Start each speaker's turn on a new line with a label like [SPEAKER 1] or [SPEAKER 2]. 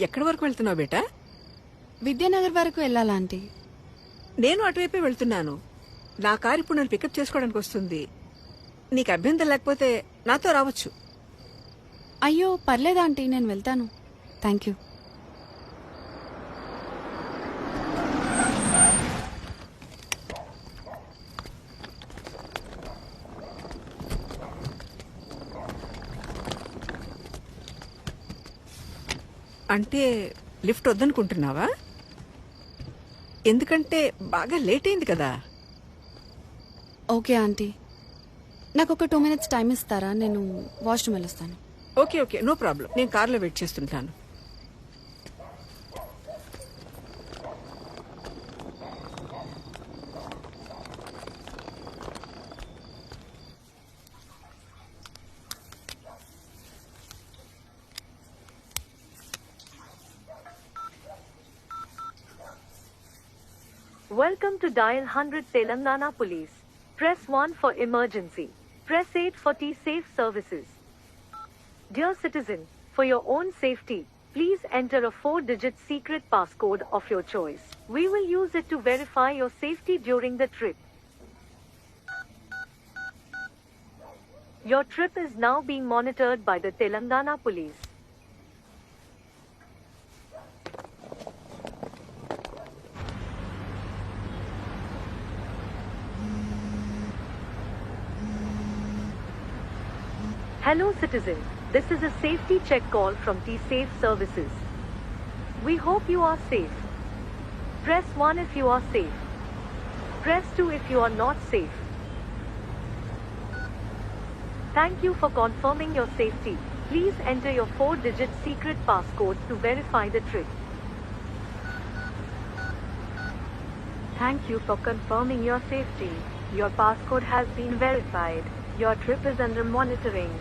[SPEAKER 1] ఎక్కడి వరకు వెళ్తున్నావు బేటా?
[SPEAKER 2] విద్యానగర్ వరకు వెళ్ళాలా ఆంటీ?
[SPEAKER 1] నేను అటువైపే వెళ్తున్నాను. నా కారు ఇప్పుడు నన్ను పికప్ చేసుకోవడానికి వస్తుంది. నీకు అభ్యంతరం లేకపోతే నాతో రావచ్చు.
[SPEAKER 2] అయ్యో పర్లేదు ఆంటీ, నేను వెళ్తాను. Thank you.
[SPEAKER 1] అంటే లిఫ్ట్ వద్దనుకుంటున్నావా? ఎందుకంటే బాగా లేట్ అయింది కదా.
[SPEAKER 2] ఓకే ఆంటీ, నాకు ఒక 2 minutes టైం ఇస్తారా? నేను వాష్రూమ్ వెళ్ళొస్తాను.
[SPEAKER 1] Okay okay, no problem. నేను కార్లో వెయిట్ చేస్తుంటాను.
[SPEAKER 3] Welcome to Dial 100 Telangana Police. Press 1 for emergency. Press 8 for T-Safe services. Dear citizen, for your own safety, please enter a 4-digit secret passcode of your choice. We will use it to verify your safety during the trip. Your trip is now being monitored by the Telangana Police. Hello citizen, this is a safety check call from T-Safe services. We hope you are safe. Press 1 if you are safe. Press 2 if you are not safe. Thank you for confirming your safety. Please enter your 4-digit secret passcode to verify the trip. Thank you for confirming your safety. Your passcode has been verified. Your trip is under monitoring.